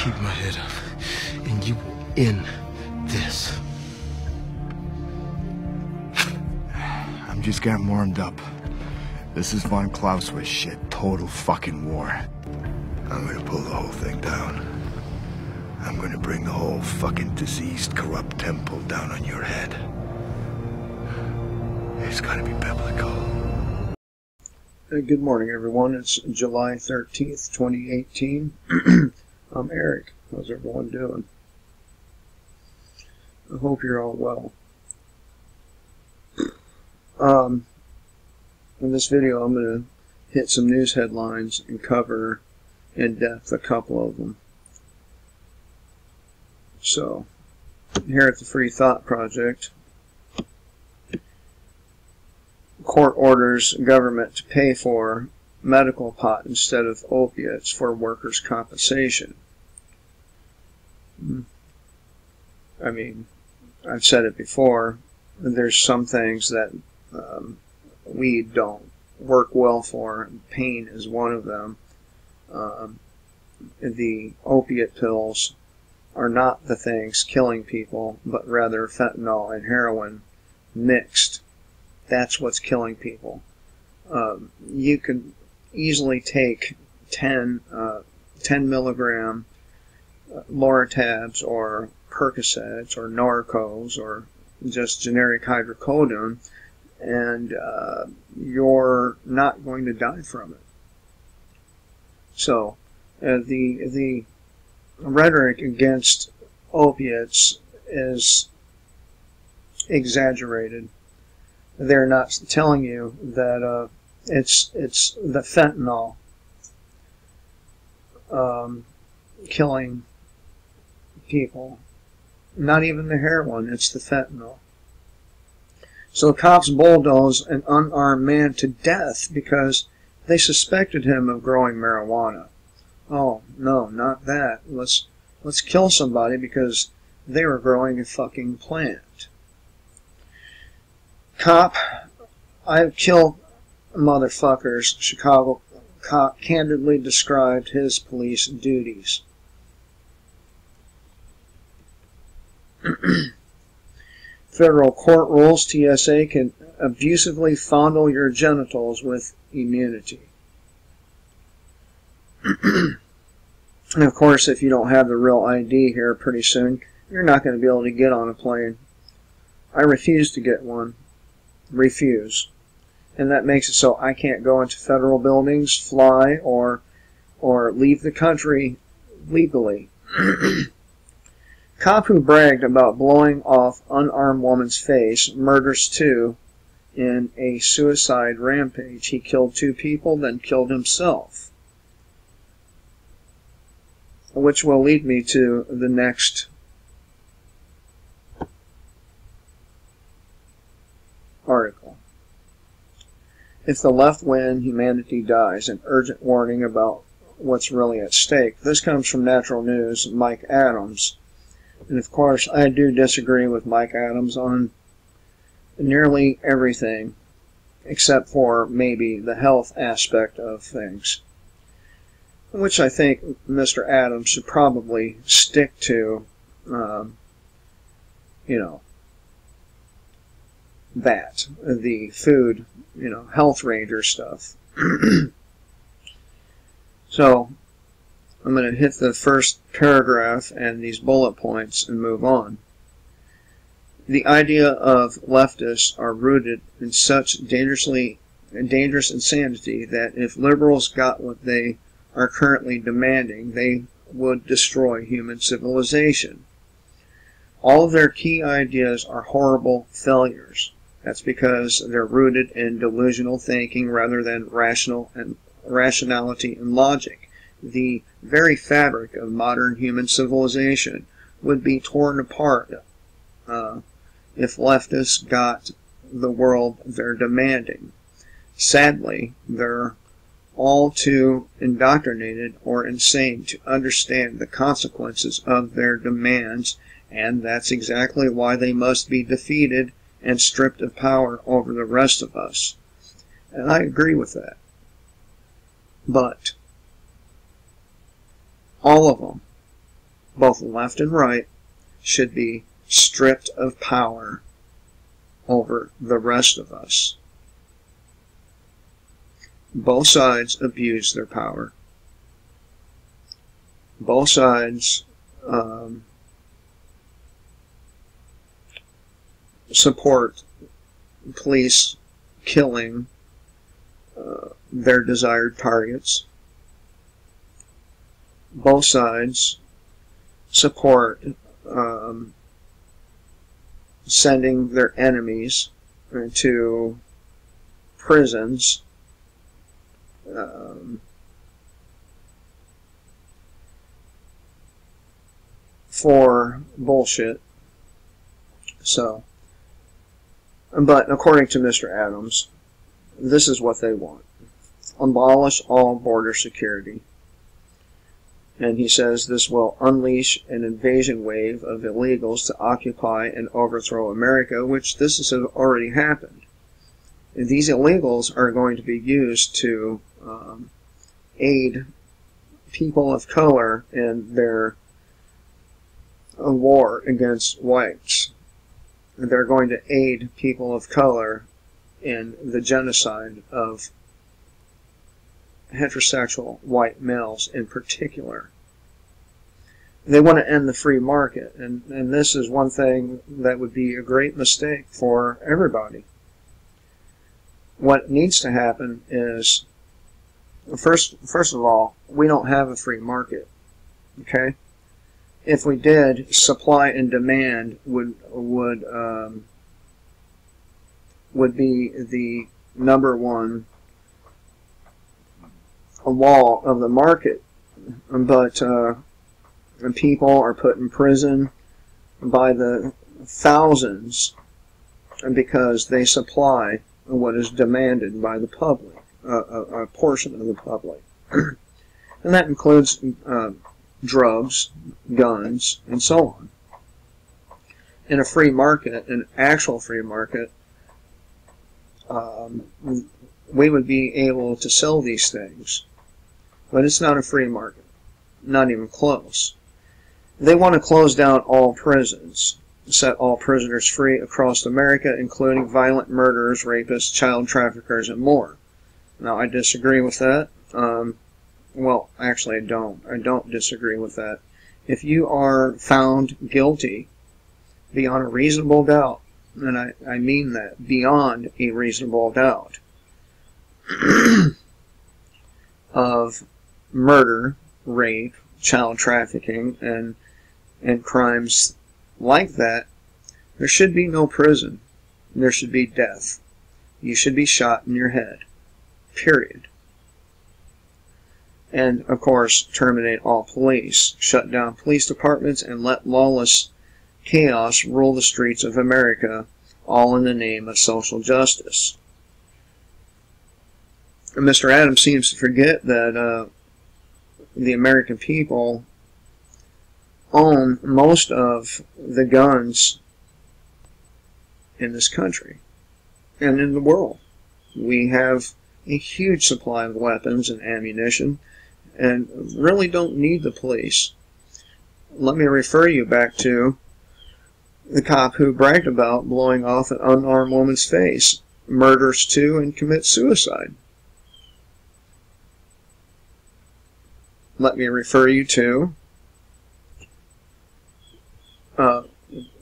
keep my head up, and you will end this. I'm just getting warmed up. This is Von Clausewitz shit. Total fucking war. I'm gonna pull the whole thing down. I'm gonna bring the whole fucking diseased, corrupt temple down on your head. It's gonna be biblical. Good morning, everyone. It's July 13th, 2018. I'm Eric. How's everyone doing? I hope you're all well. In this video, I'm going to hit some news headlines and cover in depth a couple of them. So, here at the Free Thought Project, court orders government to pay for medical pot instead of opiates for workers' compensation. I mean, I've said it before, there's some things that weed don't work well for. Pain is one of them. The opiate pills are not the things killing people, but rather fentanyl and heroin mixed. That's what's killing people. You could easily take 10 milligram Loratabs or Percocets or Norcos or just generic hydrocodone, and you're not going to die from it. So the rhetoric against opiates is exaggerated. They're not telling you that it's the fentanyl killing people. Not even the heroin, it's the fentanyl. So cops bulldoze an unarmed man to death because they suspected him of growing marijuana. Oh, no, not that. Let's kill somebody because they were growing a fucking plant. Cop, I've killed motherfuckers. Chicago cop candidly described his police duties. Federal court rules TSA can abusively fondle your genitals with immunity. And of course, if you don't have the real ID here pretty soon, you're not going to be able to get on a plane. I refuse to get one. Refuse. And that makes it so I can't go into federal buildings, fly, or leave the country legally. Cop who bragged about blowing off unarmed woman's face murders two in a suicide rampage. He killed 2 people, then killed himself. Which will lead me to the next article. If the left win, humanity dies. An urgent warning about what's really at stake. This comes from Natural News, Mike Adams. And of course, I do disagree with Mike Adams on nearly everything, except for maybe the health aspect of things, which I think Mr. Adams should probably stick to, that, the food, health ranger stuff. So, I'm going to hit the first paragraph and these bullet points and move on. The idea of leftists are rooted in such dangerous insanity that if liberals got what they are currently demanding, they would destroy human civilization. All of their key ideas are horrible failures. That's because they're rooted in delusional thinking rather than rationality and logic. The very fabric of modern human civilization would be torn apart if leftists got the world they're demanding. Sadly, they're all too indoctrinated or insane to understand the consequences of their demands, and that's exactly why they must be defeated and stripped of power over the rest of us. And I agree with that. But all of them both left and right, should be stripped of power over the rest of us. Both sides abuse their power. Both sides support police killing their desired targets. Both sides support sending their enemies to prisons for bullshit. So, but according to Mr. Adams, this is what they want. Abolish all border security. And he says this will unleash an invasion wave of illegals to occupy and overthrow America, which this has already happened. And these illegals are going to be used to aid people of color in their war against whites. They're going to aid people of color in the genocide of heterosexual white males in particular. They want to end the free market, and this is one thing that would be a great mistake for everybody. What needs to happen is, first of all, we don't have a free market, okay? If we did, supply and demand would be the number one law of the market. But people are put in prison by the thousands because they supply what is demanded by the public, a portion of the public. And that includes drugs, guns, and so on. In a free market, an actual free market, we would be able to sell these things. But it's not a free market. Not even close. They want to close down all prisons, set all prisoners free across America, including violent murderers, rapists, child traffickers, and more. Now, I disagree with that. Well, actually, I don't. I don't disagree with that. If you are found guilty beyond a reasonable doubt, and I mean that, beyond a reasonable doubt, of murder, rape, child trafficking, and crimes like that, there should be no prison. There should be death. You should be shot in your head. Period. And, of course, terminate all police. Shut down police departments and let lawless chaos rule the streets of America, all in the name of social justice. And Mr. Adams seems to forget that the American people own most of the guns in this country and in the world. We have a huge supply of weapons and ammunition and really don't need the police. Let me refer you back to the cop who bragged about blowing off an unarmed woman's face, murders two, and commits suicide. Let me refer you to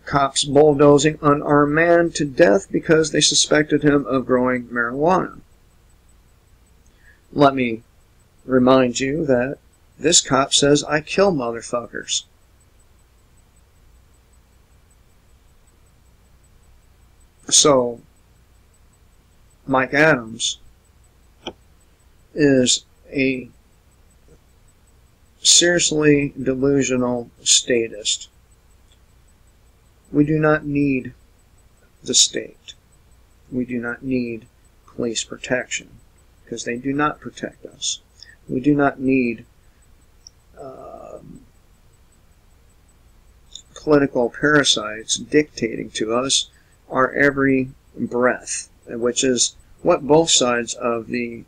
cops bulldozing unarmed man to death because they suspected him of growing marijuana. Let me remind you that this cop says, "I kill motherfuckers." So, Mike Adams is a seriously delusional statist. We do not need the state. We do not need police protection, because they do not protect us. We do not need political parasites dictating to us our every breath, which is what both sides of the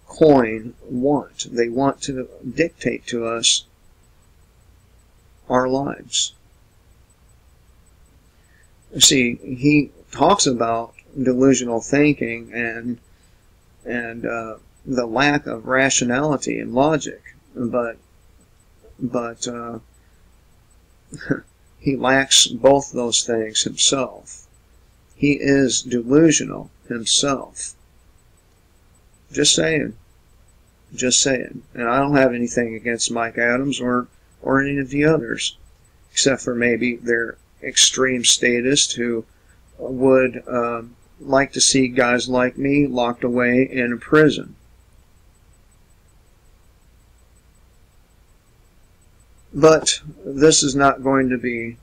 coin want. They want to dictate to us our lives. See, he talks about delusional thinking and the lack of rationality and logic, but he lacks both those things himself. He is delusional himself. Just saying. Just saying. And I don't have anything against Mike Adams or any of the others, except for maybe their extreme statists who would like to see guys like me locked away in a prison. But this is not going to be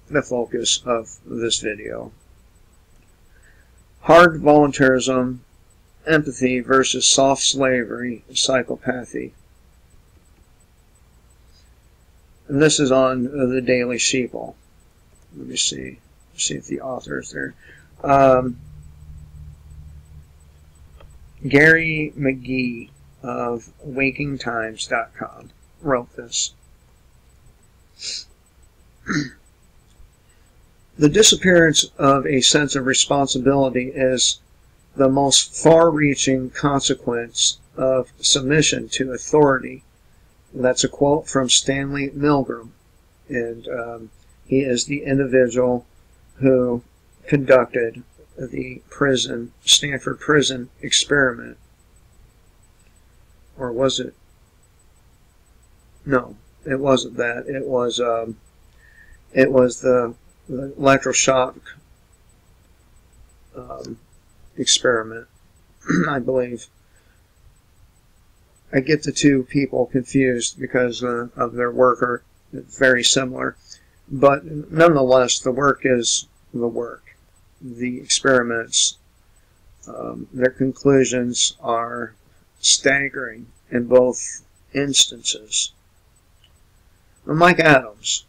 the focus of this video. Hard voluntarism, empathy versus soft slavery, psychopathy. And this is on the Daily Sheeple. Let me see if the author is there. Gary McGee of WakingTimes.com wrote this. The disappearance of a sense of responsibility is the most far-reaching consequence of submission to authority. That's a quote from Stanley Milgram, and he is the individual who conducted the Stanford prison experiment. Or was it? No, it wasn't that. It was the electroshock experiment, I believe. I get the two people confused because of their work are very similar. But nonetheless, the work is the work. The experiments, their conclusions are staggering in both instances. Mike Adams,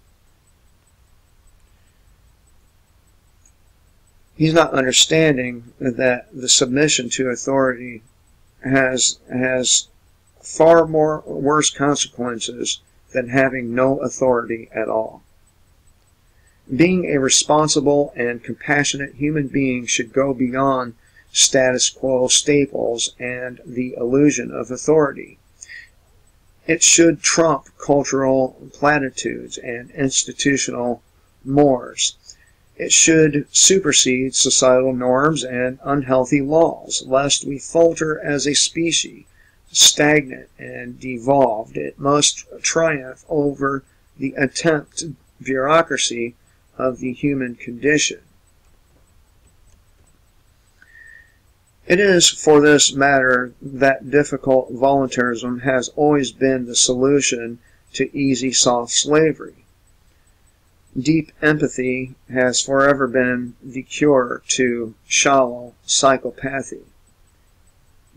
he's not understanding that the submission to authority has far more worse consequences than having no authority at all. Being a responsible and compassionate human being should go beyond status quo staples and the illusion of authority. It should trump cultural platitudes and institutional mores. It should supersede societal norms and unhealthy laws, lest we falter as a species, stagnant and devolved. It must triumph over the attempt bureaucracy of the human condition. It is for this matter that difficult voluntarism has always been the solution to easy soft slavery. Deep empathy has forever been the cure to shallow psychopathy.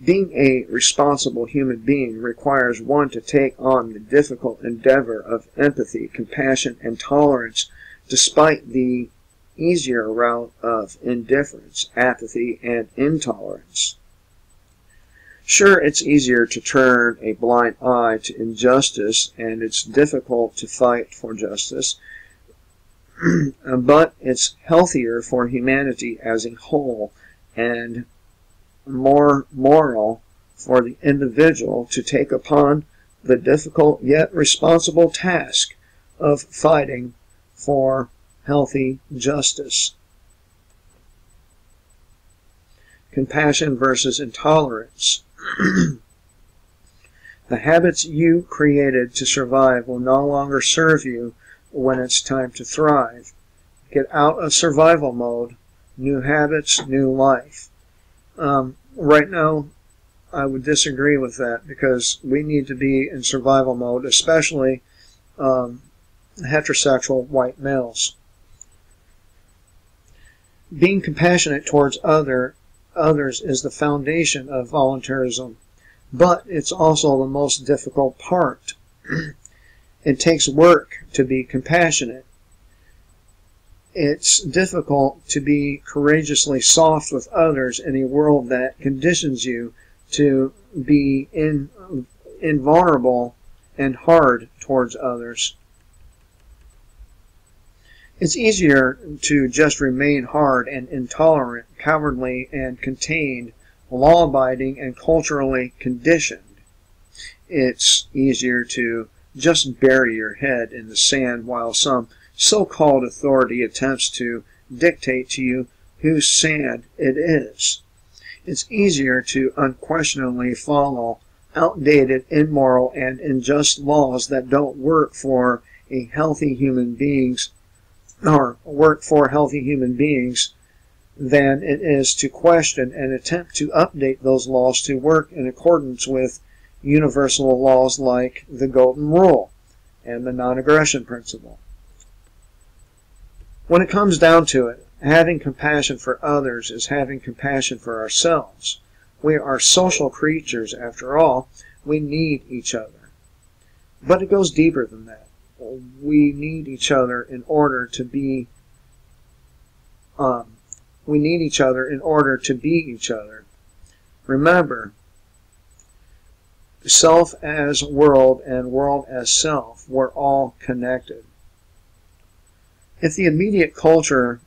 Being a responsible human being requires one to take on the difficult endeavor of empathy, compassion, and tolerance, despite the easier route of indifference, apathy, and intolerance. Sure, it's easier to turn a blind eye to injustice, and it's difficult to fight for justice, but it's healthier for humanity as a whole and more moral for the individual to take upon the difficult yet responsible task of fighting for healthy justice. Compassion versus intolerance. The habits you created to survive will no longer serve you when it's time to thrive. Get out of survival mode. New habits, new life. Right now, I would disagree with that because we need to be in survival mode, especially heterosexual white males. Being compassionate towards others is the foundation of voluntarism, but it's also the most difficult part. It takes work to be compassionate. It's difficult to be courageously soft with others in a world that conditions you to be invulnerable and hard towards others. It's easier to just remain hard and intolerant, cowardly and contained, law-abiding and culturally conditioned. It's easier to just bury your head in the sand while some so-called authority attempts to dictate to you whose sand it is. It's easier to unquestionably follow outdated, immoral, and unjust laws that don't work for healthy human beings than it is to question and attempt to update those laws to work in accordance with universal laws like the Golden Rule and the non-aggression principle. When it comes down to it, having compassion for others is having compassion for ourselves. We are social creatures, after all. We need each other. But it goes deeper than that. We need each other in order to be each other. Remember, self as world and world as self, we're all connected. If the immediate culture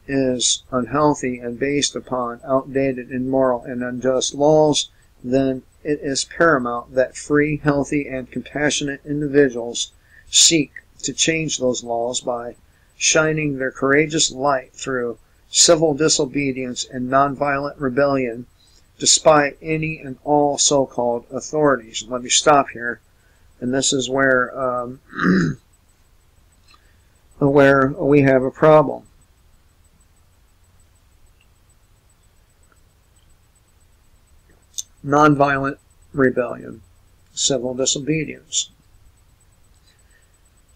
is unhealthy and based upon outdated, immoral, and unjust laws, then it is paramount that free, healthy, and compassionate individuals seek to change those laws by shining their courageous light through civil disobedience and nonviolent rebellion despite any and all so-called authorities. Let me stop here. And this is where where we have a problem. Nonviolent rebellion, civil disobedience.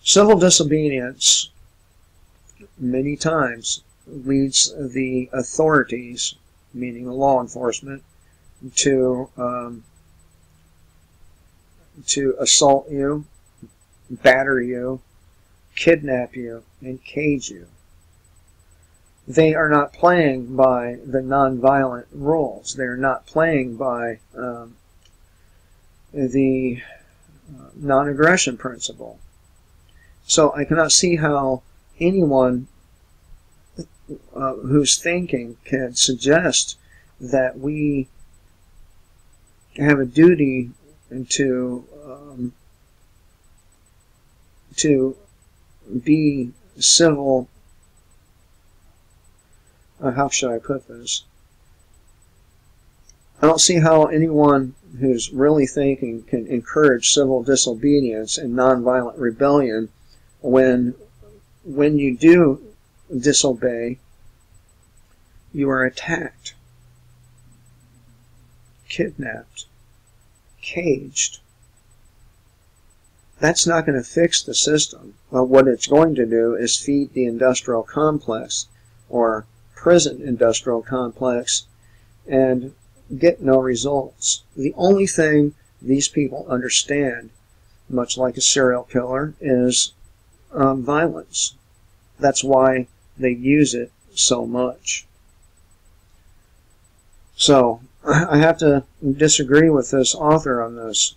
Civil disobedience many times leads the authorities, meaning law enforcement, to assault you, batter you, kidnap you, and cage you. They are not playing by the nonviolent rules. They are not playing by the non-aggression principle. So I cannot see how anyone who's thinking can suggest that we have a duty to be civil. How should I put this? I don't see how anyone who's really thinking can encourage civil disobedience and nonviolent rebellion when you do disobey, you are attacked, kidnapped, caged. That's not going to fix the system. Well, what it's going to do is feed the industrial complex or prison industrial complex and get no results. The only thing these people understand, much like a serial killer, is violence. That's why they use it so much. So, I have to disagree with this author on this.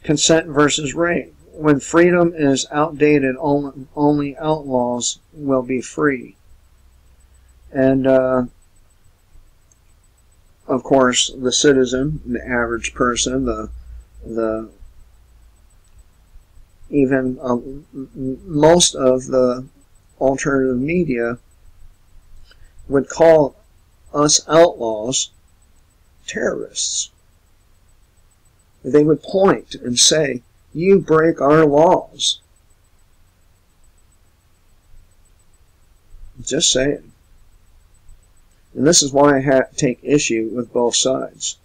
Consent versus rape. When freedom is outdated, only outlaws will be free. And, of course, the citizen, the average person, even most of the alternative media would call us outlaws terrorists. They would point and say, "You break our laws." Just saying. And this is why I take issue with both sides.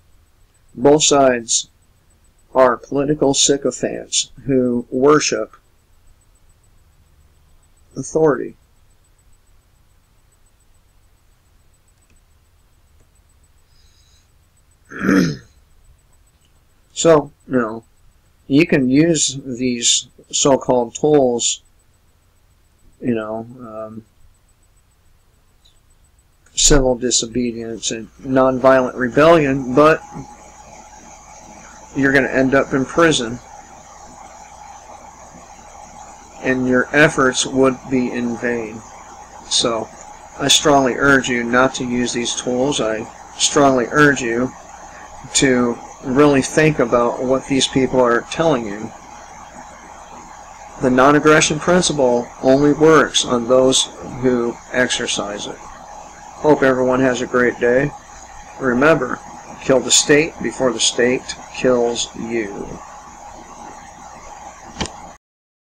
Both sides are political sycophants who worship authority. So, you can use these so-called tools, civil disobedience and nonviolent rebellion, but you're going to end up in prison. and your efforts would be in vain. So, I strongly urge you not to use these tools. I strongly urge you to really think about what these people are telling you. The non-aggression principle only works on those who exercise it. Hope everyone has a great day. Remember, kill the state before the state kills you.